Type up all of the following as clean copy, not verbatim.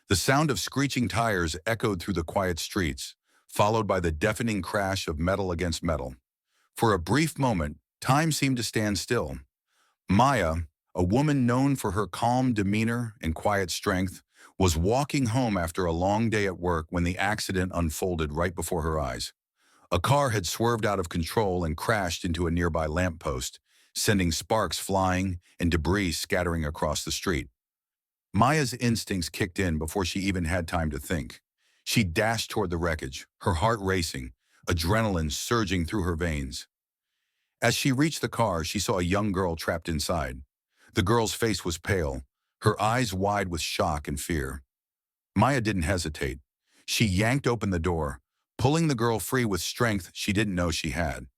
The sound of screeching tires echoed through the quiet streets, followed by the deafening crash of metal against metal. For a brief moment, time seemed to stand still. Maya, a woman known for her calm demeanor and quiet strength, was walking home after a long day at work when the accident unfolded right before her eyes. A car had swerved out of control and crashed into a nearby lamppost, sending sparks flying and debris scattering across the street. Maya's instincts kicked in before she even had time to think. She dashed toward the wreckage, her heart racing, adrenaline surging through her veins. As she reached the car, she saw a young girl trapped inside. The girl's face was pale, her eyes wide with shock and fear. Maya didn't hesitate. She yanked open the door, pulling the girl free with strength she didn't know she had.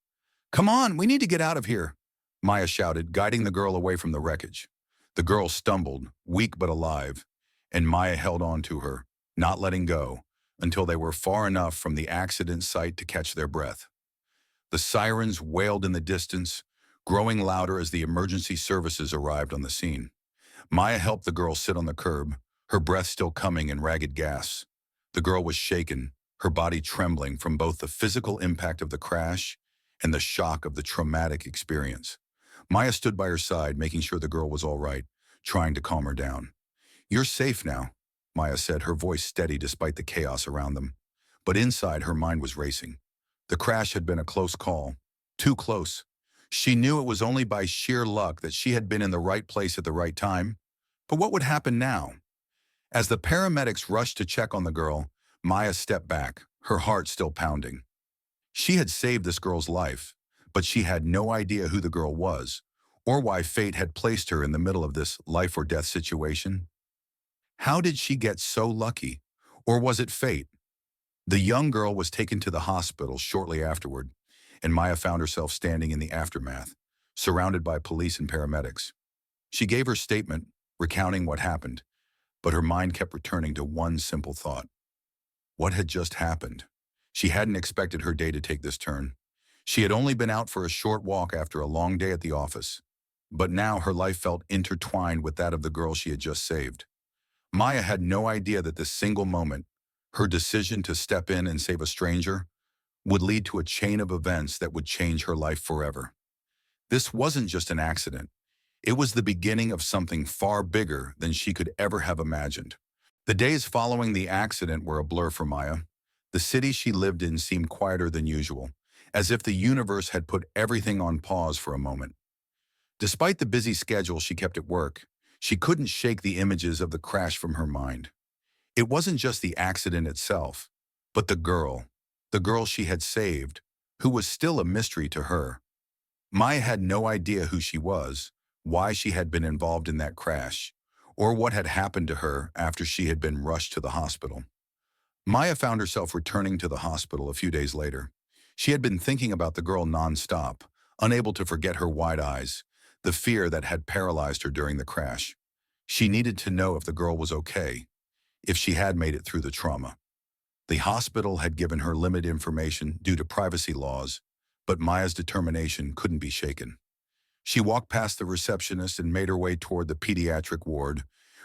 "Come on, we need to get out of here," Maya shouted, guiding the girl away from the wreckage. The girl stumbled, weak but alive, and Maya held on to her, not letting go, until they were far enough from the accident site to catch their breath. The sirens wailed in the distance, growing louder as the emergency services arrived on the scene. Maya helped the girl sit on the curb, her breath still coming in ragged gasps. The girl was shaken, her body trembling from both the physical impact of the crash and the shock of the traumatic experience. Maya stood by her side, making sure the girl was all right, trying to calm her down. "You're safe now," Maya said, her voice steady despite the chaos around them. But inside, her mind was racing. The crash had been a close call, too close. She knew it was only by sheer luck that she had been in the right place at the right time. But what would happen now? As the paramedics rushed to check on the girl, Maya stepped back, her heart still pounding. She had saved this girl's life, but she had no idea who the girl was, or why fate had placed her in the middle of this life-or-death situation. How did she get so lucky? Or was it fate? The young girl was taken to the hospital shortly afterward, and Maya found herself standing in the aftermath, surrounded by police and paramedics. She gave her statement, recounting what happened, but her mind kept returning to one simple thought. What had just happened? She hadn't expected her day to take this turn. She had only been out for a short walk after a long day at the office, but now her life felt intertwined with that of the girl she had just saved. Maya had no idea that this single moment, her decision to step in and save a stranger, would lead to a chain of events that would change her life forever. This wasn't just an accident. It was the beginning of something far bigger than she could ever have imagined. The days following the accident were a blur for Maya. The city she lived in seemed quieter than usual, as if the universe had put everything on pause for a moment. Despite the busy schedule she kept at work, she couldn't shake the images of the crash from her mind. It wasn't just the accident itself, but the girl she had saved, who was still a mystery to her. Maya had no idea who she was, why she had been involved in that crash, or what had happened to her after she had been rushed to the hospital. Maya found herself returning to the hospital a few days later. She had been thinking about the girl nonstop, unable to forget her wide eyes, the fear that had paralyzed her during the crash. She needed to know if the girl was okay, if she had made it through the trauma. The hospital had given her limited information due to privacy laws, but Maya's determination couldn't be shaken. She walked past the receptionist and made her way toward the pediatric ward,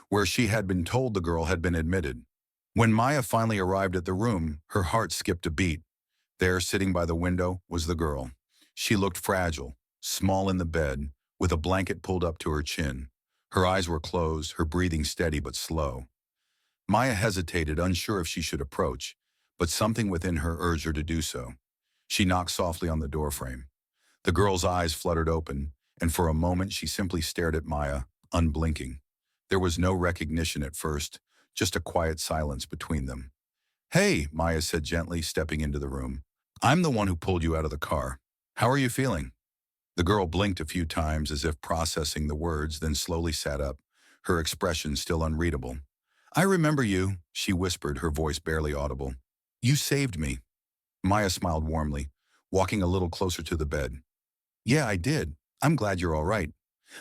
where she had been told the girl had been admitted. When Maya finally arrived at the room, her heart skipped a beat. There, sitting by the window, was the girl. She looked fragile, small in the bed, with a blanket pulled up to her chin. Her eyes were closed, her breathing steady but slow. Maya hesitated, unsure if she should approach, but something within her urged her to do so. She knocked softly on the doorframe. The girl's eyes fluttered open, and for a moment she simply stared at Maya, unblinking. There was no recognition at first, just a quiet silence between them. "Hey," Maya said gently, stepping into the room. "I'm the one who pulled you out of the car. How are you feeling?" The girl blinked a few times as if processing the words, then slowly sat up, her expression still unreadable. "I remember you," she whispered, her voice barely audible. "You saved me." Maya smiled warmly, walking a little closer to the bed. "Yeah, I did. I'm glad you're all right.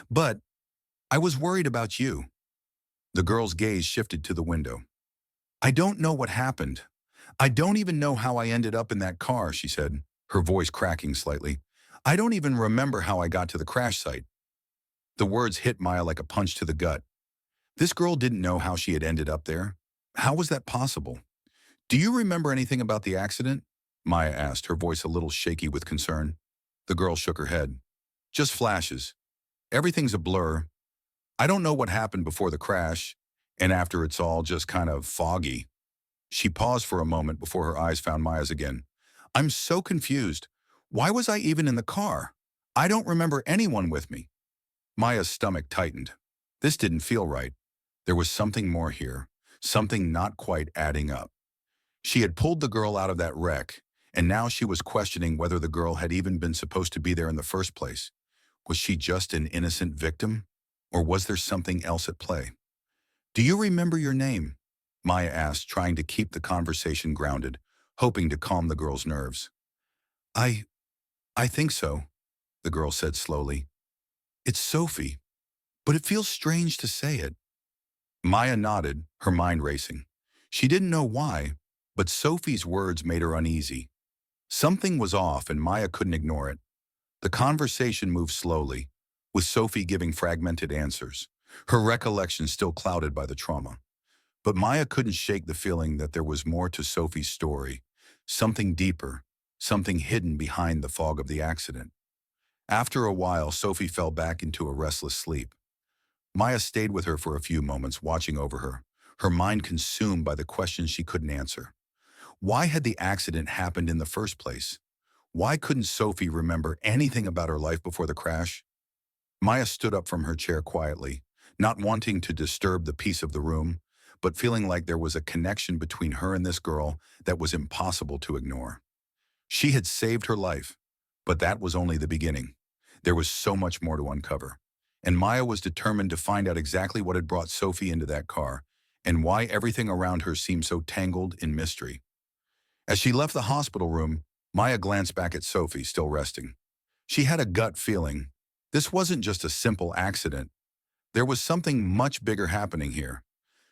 But I was worried about you." The girl's gaze shifted to the window. "I don't know what happened. I don't even know how I ended up in that car," she said, her voice cracking slightly. "I don't even remember how I got to the crash site." The words hit Maya like a punch to the gut. This girl didn't know how she had ended up there. How was that possible? Do you remember anything about the accident? Maya asked, her voice a little shaky with concern. The girl shook her head. Just flashes. Everything's a blur. I don't know what happened before the crash, and after it's all just kind of foggy. She paused for a moment before her eyes found Maya's again. I'm so confused. Why was I even in the car? I don't remember anyone with me. Maya's stomach tightened. This didn't feel right. There was something more here, something not quite adding up. She had pulled the girl out of that wreck, and now she was questioning whether the girl had even been supposed to be there in the first place. Was she just an innocent victim? Or was there something else at play? Do you remember your name? Maya asked, trying to keep the conversation grounded, hoping to calm the girl's nerves. I, I think so, the girl said slowly. It's Sophie, but it feels strange to say it. Maya nodded, her mind racing. She didn't know why, but Sophie's words made her uneasy. Something was off and Maya couldn't ignore it. The conversation moved slowly, with Sophie giving fragmented answers, her recollection still clouded by the trauma. But Maya couldn't shake the feeling that there was more to Sophie's story, something deeper, something hidden behind the fog of the accident. After a while, Sophie fell back into a restless sleep. Maya stayed with her for a few moments, watching over her mind consumed by the questions she couldn't answer. Why had the accident happened in the first place? Why couldn't Sophie remember anything about her life before the crash? Maya stood up from her chair quietly, not wanting to disturb the peace of the room, but feeling like there was a connection between her and this girl that was impossible to ignore. She had saved her life, but that was only the beginning. There was so much more to uncover, and Maya was determined to find out exactly what had brought Sophie into that car and why everything around her seemed so tangled in mystery. As she left the hospital room, Maya glanced back at Sophie, still resting. She had a gut feeling. This wasn't just a simple accident. There was something much bigger happening here,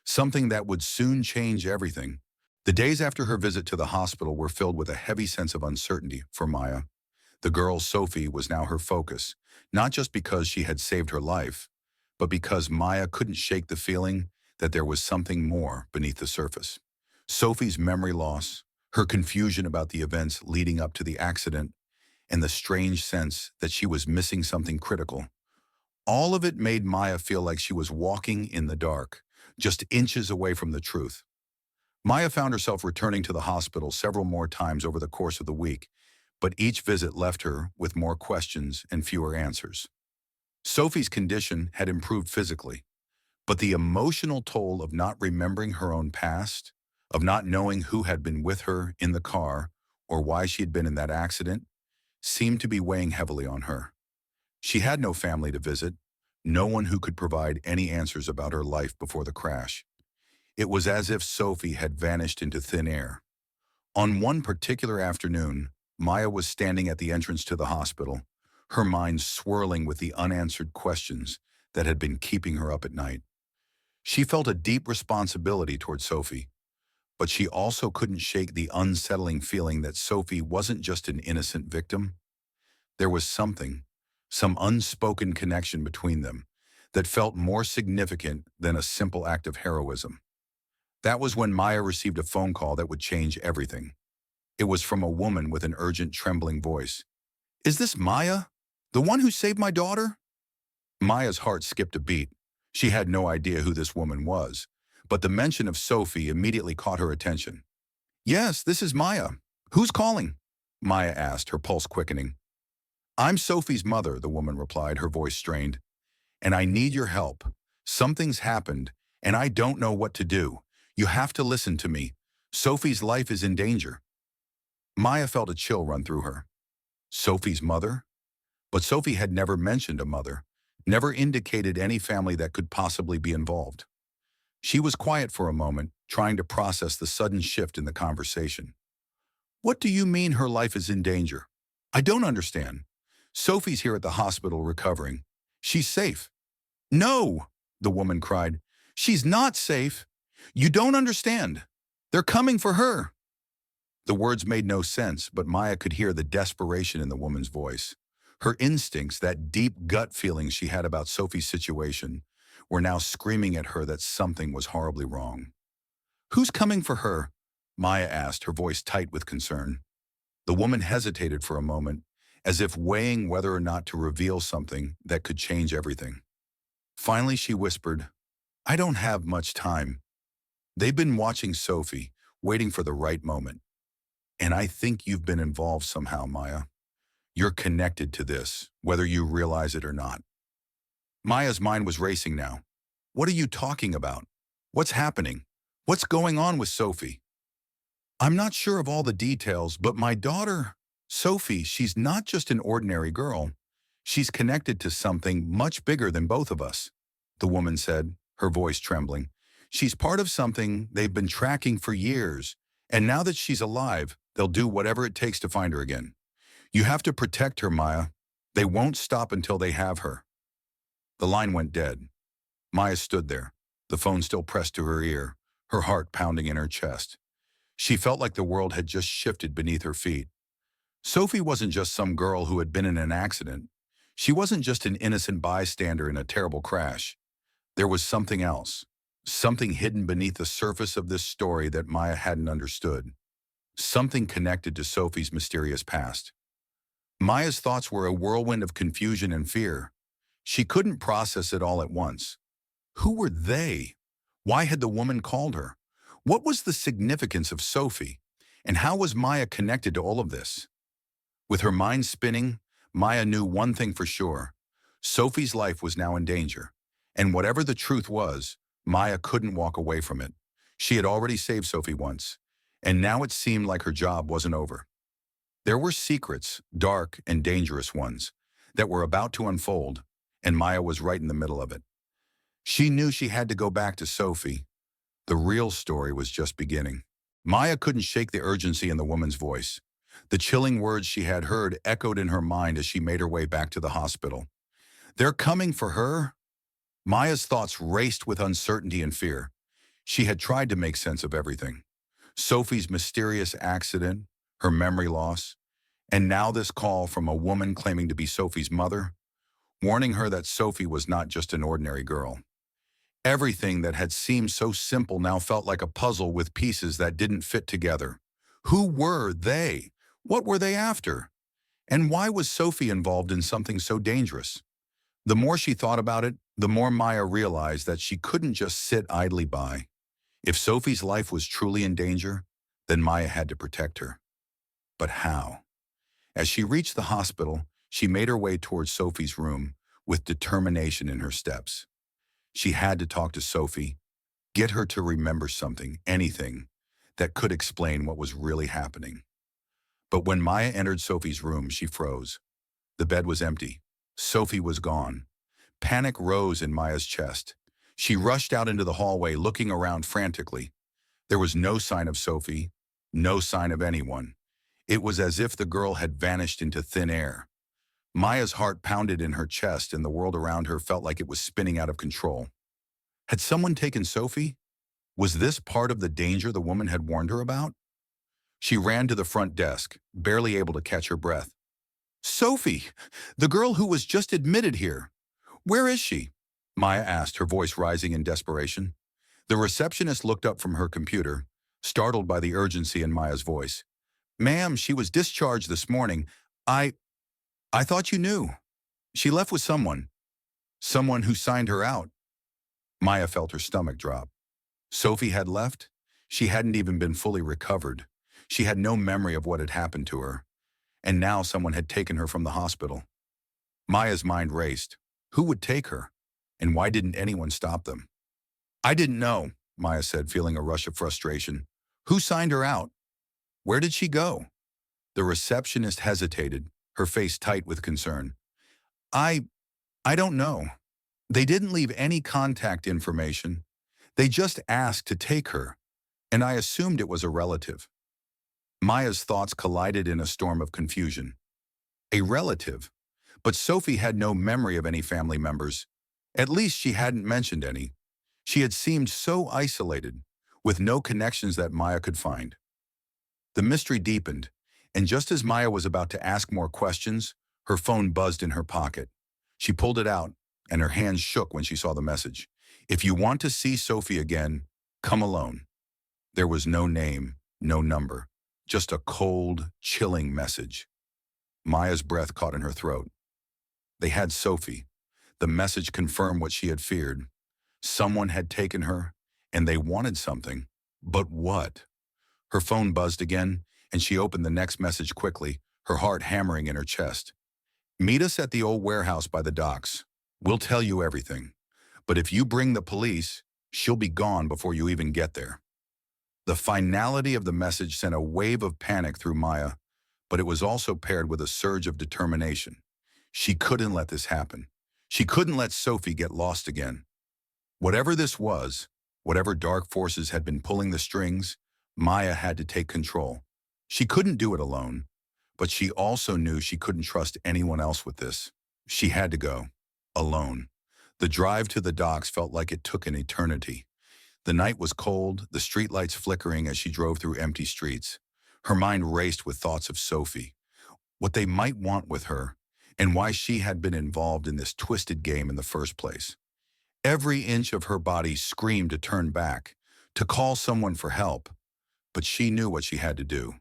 something that would soon change everything. The days after her visit to the hospital were filled with a heavy sense of uncertainty for Maya. The girl, Sophie, was now her focus, not just because she had saved her life, but because Maya couldn't shake the feeling that there was something more beneath the surface. Sophie's memory loss, her confusion about the events leading up to the accident, and the strange sense that she was missing something critical. All of it made Maya feel like she was walking in the dark, just inches away from the truth. Maya found herself returning to the hospital several more times over the course of the week, but each visit left her with more questions and fewer answers. Sophie's condition had improved physically, but the emotional toll of not remembering her own past, of not knowing who had been with her in the car or why she had been in that accident, seemed to be weighing heavily on her. She had no family to visit, no one who could provide any answers about her life before the crash. It was as if Sophie had vanished into thin air. On one particular afternoon, Maya was standing at the entrance to the hospital, her mind swirling with the unanswered questions that had been keeping her up at night. She felt a deep responsibility toward Sophie, but she also couldn't shake the unsettling feeling that Sophie wasn't just an innocent victim. There was something, some unspoken connection between them, that felt more significant than a simple act of heroism. That was when Maya received a phone call that would change everything. It was from a woman with an urgent, trembling voice. Is this Maya? The one who saved my daughter? Maya's heart skipped a beat. She had no idea who this woman was, but the mention of Sophie immediately caught her attention. Yes, this is Maya. Who's calling? Maya asked, her pulse quickening. I'm Sophie's mother, the woman replied, her voice strained. And I need your help. Something's happened, and I don't know what to do. You have to listen to me. Sophie's life is in danger. Maya felt a chill run through her. Sophie's mother? But Sophie had never mentioned a mother, never indicated any family that could possibly be involved. She was quiet for a moment, trying to process the sudden shift in the conversation. What do you mean her life is in danger? I don't understand. Sophie's here at the hospital recovering. She's safe. No, the woman cried. She's not safe. You don't understand. They're coming for her. The words made no sense, but Maya could hear the desperation in the woman's voice. Her instincts, that deep gut feeling she had about Sophie's situation, were now screaming at her that something was horribly wrong. Who's coming for her? Maya asked, her voice tight with concern. The woman hesitated for a moment, as if weighing whether or not to reveal something that could change everything. Finally, she whispered, I don't have much time. They've been watching Sophie, waiting for the right moment. And I think you've been involved somehow, Maya. You're connected to this, whether you realize it or not. Maya's mind was racing now. What are you talking about? What's happening? What's going on with Sophie? I'm not sure of all the details, but my daughter, Sophie, she's not just an ordinary girl. She's connected to something much bigger than both of us, the woman said, her voice trembling. She's part of something they've been tracking for years, and now that she's alive, they'll do whatever it takes to find her again. You have to protect her, Maya. They won't stop until they have her. The line went dead. Maya stood there, the phone still pressed to her ear, her heart pounding in her chest. She felt like the world had just shifted beneath her feet. Sophie wasn't just some girl who had been in an accident. She wasn't just an innocent bystander in a terrible crash. There was something else, something hidden beneath the surface of this story that Maya hadn't understood. Something connected to Sophie's mysterious past. Maya's thoughts were a whirlwind of confusion and fear. She couldn't process it all at once. Who were they? Why had the woman called her? What was the significance of Sophie? And how was Maya connected to all of this? With her mind spinning, Maya knew one thing for sure. Sophie's life was now in danger. And whatever the truth was, Maya couldn't walk away from it. She had already saved Sophie once, and now it seemed like her job wasn't over. There were secrets, dark and dangerous ones, that were about to unfold, and Maya was right in the middle of it. She knew she had to go back to Sophie. The real story was just beginning. Maya couldn't shake the urgency in the woman's voice. The chilling words she had heard echoed in her mind as she made her way back to the hospital. They're coming for her? Maya's thoughts raced with uncertainty and fear. She had tried to make sense of everything. Sophie's mysterious accident, her memory loss, and now this call from a woman claiming to be Sophie's mother, warning her that Sophie was not just an ordinary girl. Everything that had seemed so simple now felt like a puzzle with pieces that didn't fit together. Who were they? What were they after? And why was Sophie involved in something so dangerous? The more she thought about it, the more Maya realized that she couldn't just sit idly by. If Sophie's life was truly in danger, then Maya had to protect her. But how? As she reached the hospital, she made her way towards Sophie's room with determination in her steps. She had to talk to Sophie, get her to remember something, anything, that could explain what was really happening. But when Maya entered Sophie's room, she froze. The bed was empty. Sophie was gone. Panic rose in Maya's chest. She rushed out into the hallway, looking around frantically. There was no sign of Sophie, no sign of anyone. It was as if the girl had vanished into thin air. Maya's heart pounded in her chest, and the world around her felt like it was spinning out of control. Had someone taken Sophie? Was this part of the danger the woman had warned her about? She ran to the front desk, barely able to catch her breath. Sophie, the girl who was just admitted here. Where is she? Maya asked, her voice rising in desperation. The receptionist looked up from her computer, startled by the urgency in Maya's voice. Ma'am, she was discharged this morning. I thought you knew. She left with someone. Someone who signed her out. Maya felt her stomach drop. Sophie had left? She hadn't even been fully recovered. She had no memory of what had happened to her. And now someone had taken her from the hospital. Maya's mind raced. Who would take her? And why didn't anyone stop them? I didn't know, Maya said, feeling a rush of frustration. Who signed her out? Where did she go? The receptionist hesitated, her face tight with concern. I don't know. They didn't leave any contact information. They just asked to take her, and I assumed it was a relative. Maya's thoughts collided in a storm of confusion. A relative? But Sophie had no memory of any family members. At least she hadn't mentioned any. She had seemed so isolated, with no connections that Maya could find. The mystery deepened, and just as Maya was about to ask more questions, her phone buzzed in her pocket. She pulled it out, and her hands shook when she saw the message. If you want to see Sophie again, come alone. There was no name, no number, just a cold, chilling message. Maya's breath caught in her throat. They had Sophie. The message confirmed what she had feared. Someone had taken her, and they wanted something. But what? Her phone buzzed again, and she opened the next message quickly, her heart hammering in her chest. Meet us at the old warehouse by the docks. We'll tell you everything. But if you bring the police, she'll be gone before you even get there. The finality of the message sent a wave of panic through Maya, but it was also paired with a surge of determination. She couldn't let this happen. She couldn't let Sophie get lost again. Whatever this was, whatever dark forces had been pulling the strings, Maya had to take control. She couldn't do it alone, but she also knew she couldn't trust anyone else with this. She had to go, alone. The drive to the docks felt like it took an eternity. The night was cold, the streetlights flickering as she drove through empty streets. Her mind raced with thoughts of Sophie, what they might want with her, and why she had been involved in this twisted game in the first place. Every inch of her body screamed to turn back, to call someone for help, but she knew what she had to do.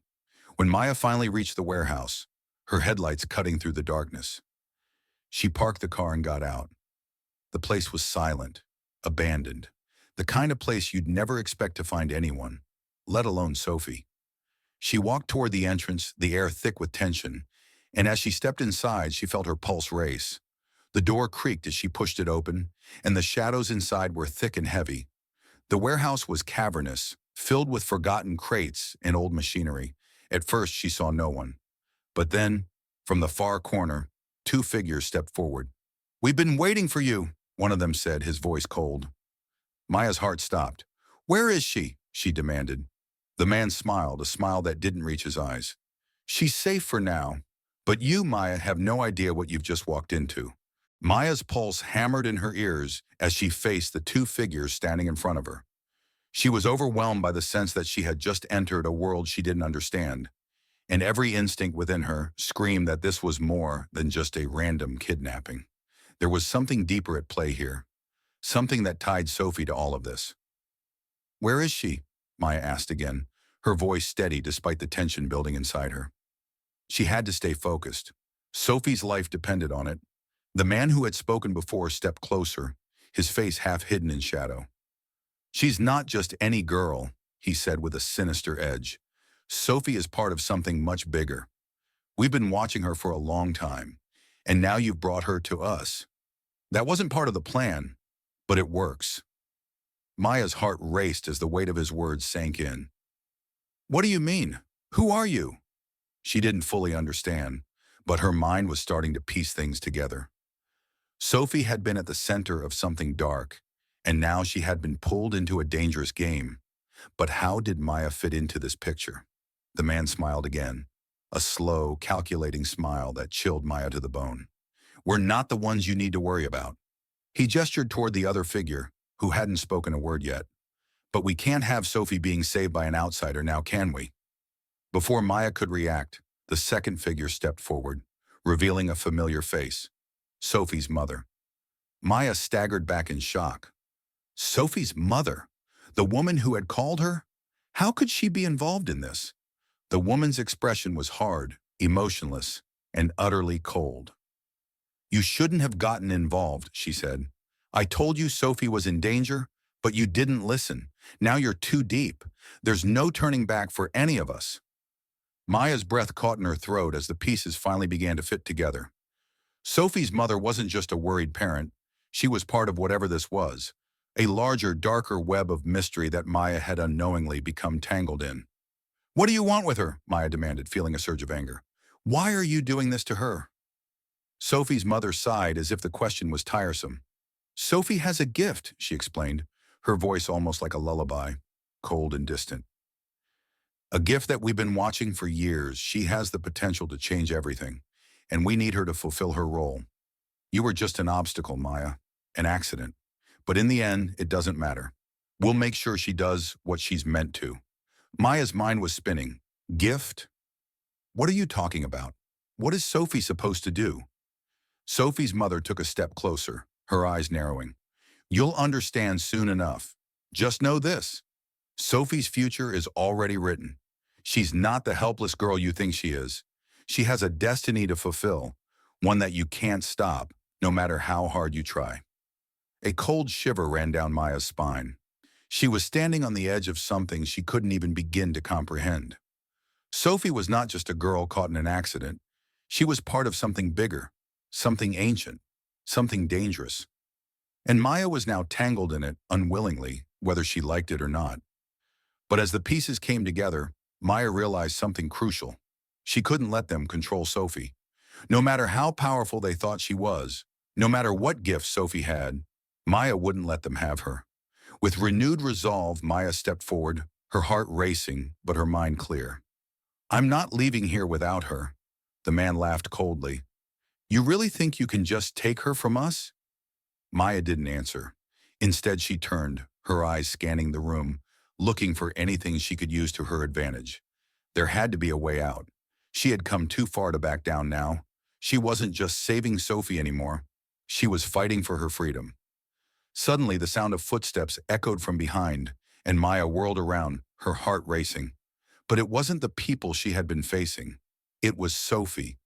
When Maya finally reached the warehouse, her headlights cutting through the darkness, she parked the car and got out. The place was silent, abandoned, the kind of place you'd never expect to find anyone, let alone Sophie. She walked toward the entrance, the air thick with tension, and as she stepped inside, she felt her pulse race. The door creaked as she pushed it open, and the shadows inside were thick and heavy. The warehouse was cavernous, filled with forgotten crates and old machinery. At first, she saw no one. But then, from the far corner, two figures stepped forward. "We've been waiting for you," one of them said, his voice cold. Maya's heart stopped. "Where is she?" she demanded. The man smiled, a smile that didn't reach his eyes. "She's safe for now, but you, Maya, have no idea what you've just walked into." Maya's pulse hammered in her ears as she faced the two figures standing in front of her. She was overwhelmed by the sense that she had just entered a world she didn't understand, and every instinct within her screamed that this was more than just a random kidnapping. There was something deeper at play here, something that tied Sophie to all of this. "Where is she?" Maya asked again, her voice steady despite the tension building inside her. She had to stay focused. Sophie's life depended on it. The man who had spoken before stepped closer, his face half hidden in shadow. "She's not just any girl," he said with a sinister edge. "Sophie is part of something much bigger. We've been watching her for a long time, and now you've brought her to us. That wasn't part of the plan, but it works." Maya's heart raced as the weight of his words sank in. "What do you mean? Who are you?" She didn't fully understand, but her mind was starting to piece things together. Sophie had been at the center of something dark, and now she had been pulled into a dangerous game. But how did Maya fit into this picture? The man smiled again, a slow, calculating smile that chilled Maya to the bone. "We're not the ones you need to worry about." He gestured toward the other figure, who hadn't spoken a word yet. "But we can't have Sophie being saved by an outsider now, can we?" Before Maya could react, the second figure stepped forward, revealing a familiar face. Sophie's mother. Maya staggered back in shock. Sophie's mother? The woman who had called her? How could she be involved in this? The woman's expression was hard, emotionless, and utterly cold. "You shouldn't have gotten involved," she said. "I told you Sophie was in danger, but you didn't listen. Now you're too deep. There's no turning back for any of us." Maya's breath caught in her throat as the pieces finally began to fit together. Sophie's mother wasn't just a worried parent. She was part of whatever this was, a larger, darker web of mystery that Maya had unknowingly become tangled in. "What do you want with her?" Maya demanded, feeling a surge of anger. "Why are you doing this to her?" Sophie's mother sighed as if the question was tiresome. "Sophie has a gift," she explained, her voice almost like a lullaby, cold and distant. "A gift that we've been watching for years. She has the potential to change everything, and we need her to fulfill her role. You were just an obstacle, Maya, an accident. But in the end, it doesn't matter. We'll make sure she does what she's meant to." Maya's mind was spinning. Gift? What are you talking about? What is Sophie supposed to do? Sophie's mother took a step closer, her eyes narrowing. "You'll understand soon enough. Just know this. Sophie's future is already written. She's not the helpless girl you think she is. She has a destiny to fulfill, one that you can't stop, no matter how hard you try. A cold shiver ran down Maya's spine. She was standing on the edge of something she couldn't even begin to comprehend. Sophie was not just a girl caught in an accident. She was part of something bigger, something ancient, something dangerous. And Maya was now tangled in it unwillingly, whether she liked it or not. But as the pieces came together, Maya realized something crucial. She couldn't let them control Sophie. No matter how powerful they thought she was, no matter what gifts Sophie had, Maya wouldn't let them have her. With renewed resolve, Maya stepped forward, her heart racing, but her mind clear. "I'm not leaving here without her." The man laughed coldly. "You really think you can just take her from us?" Maya didn't answer. Instead, she turned, her eyes scanning the room, looking for anything she could use to her advantage. There had to be a way out. She had come too far to back down now. She wasn't just saving Sophie anymore. She was fighting for her freedom. Suddenly, the sound of footsteps echoed from behind, and Maya whirled around, her heart racing. But it wasn't the people she had been facing. It was Sophie.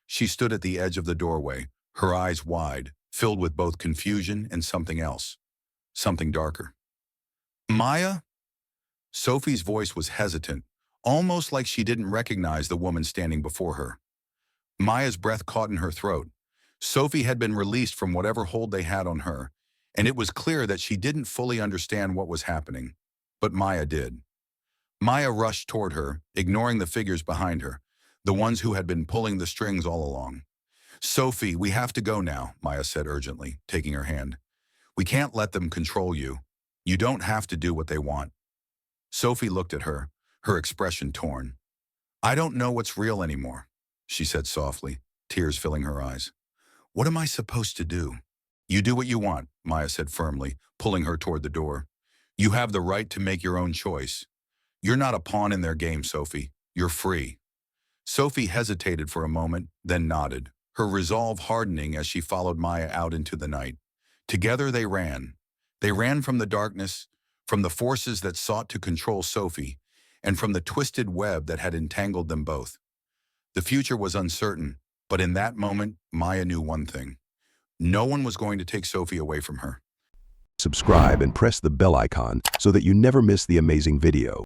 She stood at the edge of the doorway, her eyes wide, filled with both confusion and something else. Something darker. "Maya?" Sophie's voice was hesitant, almost like she didn't recognize the woman standing before her. Maya's breath caught in her throat. Sophie had been released from whatever hold they had on her, and it was clear that she didn't fully understand what was happening. But Maya did. Maya rushed toward her, ignoring the figures behind her, the ones who had been pulling the strings all along. "Sophie, we have to go now," Maya said urgently, taking her hand. "We can't let them control you. You don't have to do what they want." Sophie looked at her, her expression torn. "I don't know what's real anymore," she said softly, tears filling her eyes. "What am I supposed to do?" "You do what you want," Maya said firmly, pulling her toward the door. "You have the right to make your own choice. You're not a pawn in their game, Sophie. You're free." Sophie hesitated for a moment, then nodded, her resolve hardening as she followed Maya out into the night. Together they ran. They ran from the darkness, from the forces that sought to control Sophie, and from the twisted web that had entangled them both. The future was uncertain, but in that moment, Maya knew one thing. No one was going to take Sophie away from her. Subscribe and press the bell icon so that you never miss the amazing video.